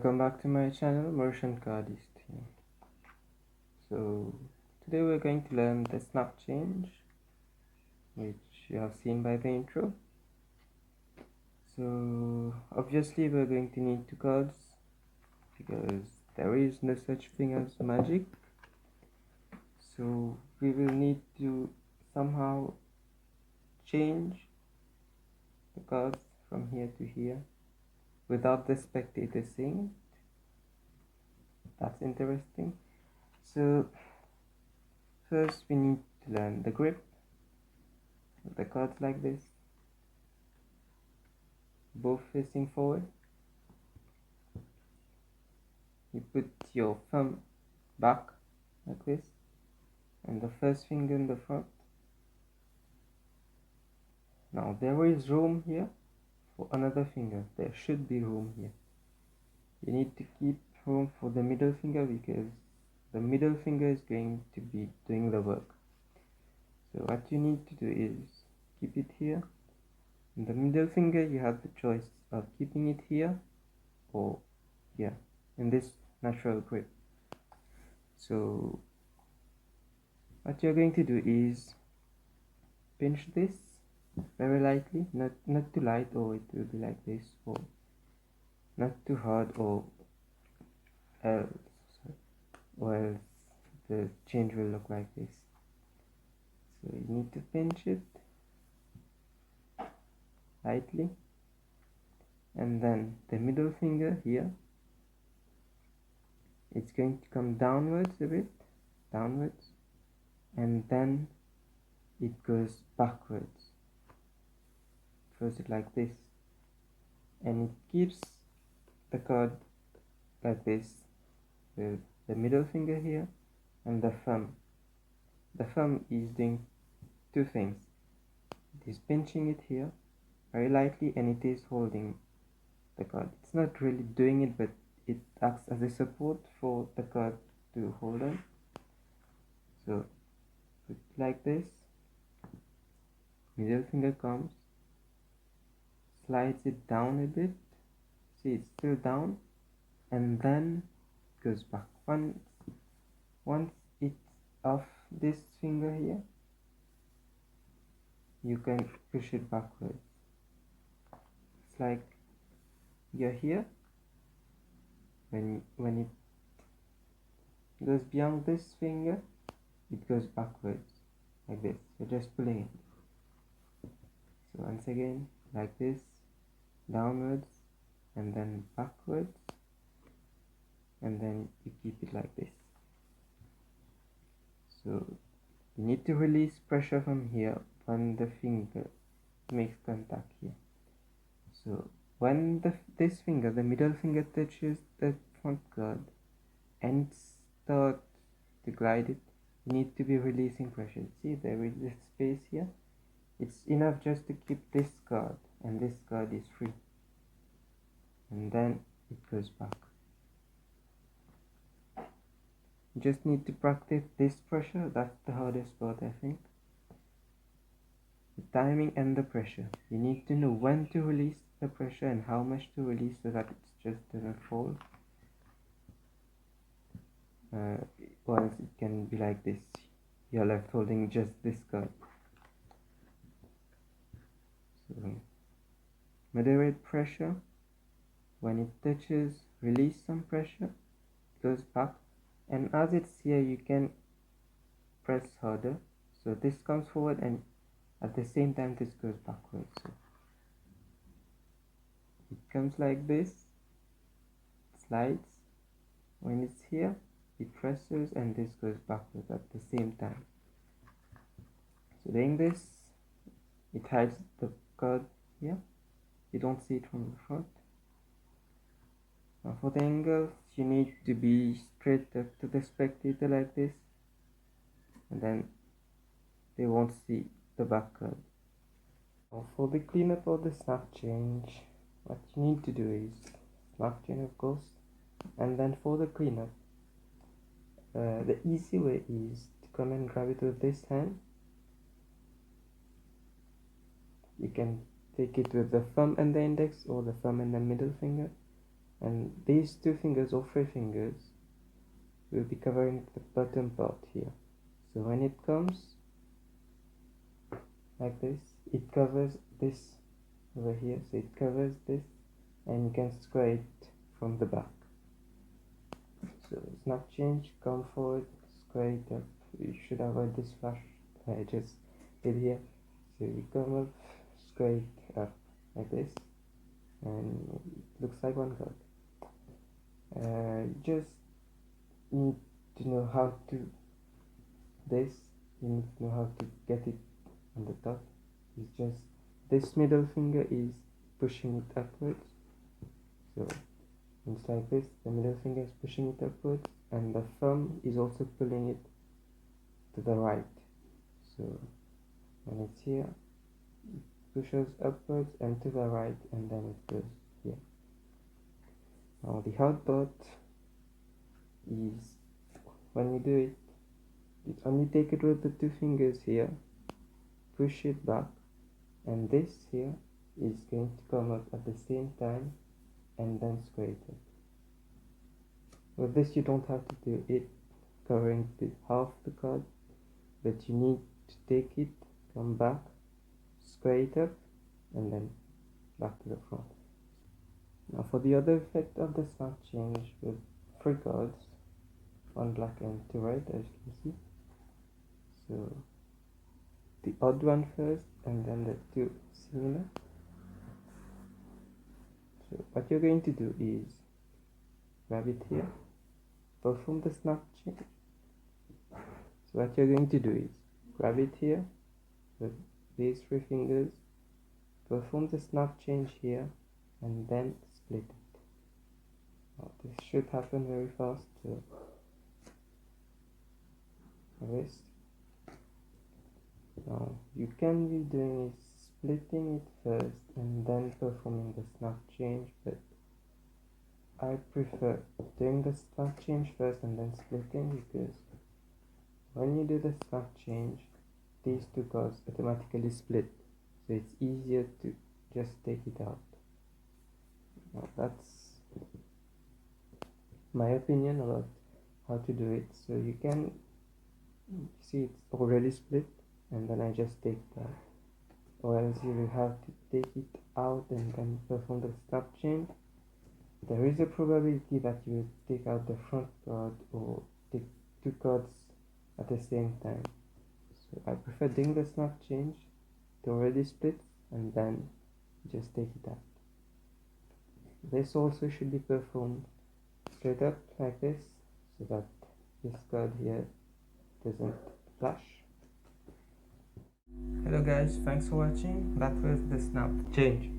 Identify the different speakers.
Speaker 1: Welcome back to my channel, Merchant Cardist here. So today we're going to learn the snap change, which you have seen by the intro. So obviously we're going to need two cards because there is no such thing as magic. So we will need to somehow change the cards from here to here without the spectator seeing it. That's interesting. So first we need to learn the grip of the cards like this, both facing forward. You put your thumb back like this and the first finger in the front. Now there is room here for another finger. There should be room here. You need to keep room for the middle finger because the middle finger is going to be doing the work. So what you need to do is keep it here. In the middle finger you have the choice of keeping it here or here in this natural grip. So what you're going to do is pinch this very lightly, not too light or it will be like this, or not too hard or else the change will look like this. So you need to pinch it lightly, and then the middle finger here, it's going to come downwards a bit, downwards, and then it goes backwards. Throws it like this, and it keeps the card like this with the middle finger here and the thumb. The thumb is doing two things. It is pinching it here very lightly and it is holding the card. It's not really doing it, but it acts as a support for the card to hold on. So put it like this, middle finger comes, slides it down a bit, see it's still down, and then goes back. Once it's off this finger here, you can push it backwards. It's like you're here, when it goes beyond this finger, it goes backwards like this. You're just pulling it. So once again, like this, downwards and then backwards, and then you keep it like this. So you need to release pressure from here when the finger makes contact here. So when this finger, the middle finger, touches the front card and start to glide it, you need to be releasing pressure. See, there is this space here. It's enough just to keep this card, and this card is free, and then it goes back. You just need to practice this pressure. That's the hardest part, I think. The timing and the pressure. You need to know when to release the pressure and how much to release so that it just doesn't fall. Or else it can be like this. You're left holding just this card. So moderate pressure. When it touches, release some pressure. It goes back. And as it's here, you can press harder. So this comes forward and at the same time this goes backwards. So it comes like this, slides. When it's here, it presses and this goes backwards at the same time. So doing this, it hides the card here. You don't see it from the front. Now for the angles, you need to be straight up to the spectator like this, and then they won't see the back card. Now for the cleanup or the snap change, what you need to do is snap change, of course, and then for the cleanup, the easy way is to come and grab it with this hand. You can take it with the thumb and the index, or the thumb and the middle finger, and these two fingers or three fingers will be covering the bottom part here. So when it comes like this, it covers this over here, so it covers this, and you can square it from the back. So snap change, come forward, square it up. You should avoid this flash that I just did here. So you come up, square it up like this, and it looks like one card. Just need to know how to this. You need to know how to get it on the top. It's just this middle finger is pushing it upwards. So it's like this. The middle finger is pushing it upwards, and the thumb is also pulling it to the right. So when it's here, it pushes upwards and to the right, and then it goes here. Now the hard part is when you do it, you only take it with the two fingers here, push it back, and this here is going to come up at the same time, and then square it up. With this you don't have to do it covering the half the card, but you need to take it, come back, square it up, and then back to the front. Now for the other effect of the snap change with three cards, one black and two white, as you can see. So the odd one first, and then the two similar. So what you're going to do is grab it here, perform the snap change. So what you're going to do is grab it here with these three fingers, perform the snap change here, and then split it. Now this should happen very fast. So this. Now you can be doing is splitting it first and then performing the snap change, but I prefer doing the snap change first and then splitting, because when you do the snap change, these two cards automatically split, so it's easier to just take it out. Now that's my opinion about how to do it. So you can see it's already split, and then I just take that, or else you will have to take it out and then perform the snap change. There is a probability that you will take out the front card or take two cards at the same time. So I prefer doing the snap change to already split and then just take it out. This also should be performed straight up like this, so that this card here doesn't flash. Hello guys, thanks for watching. That was the snap change.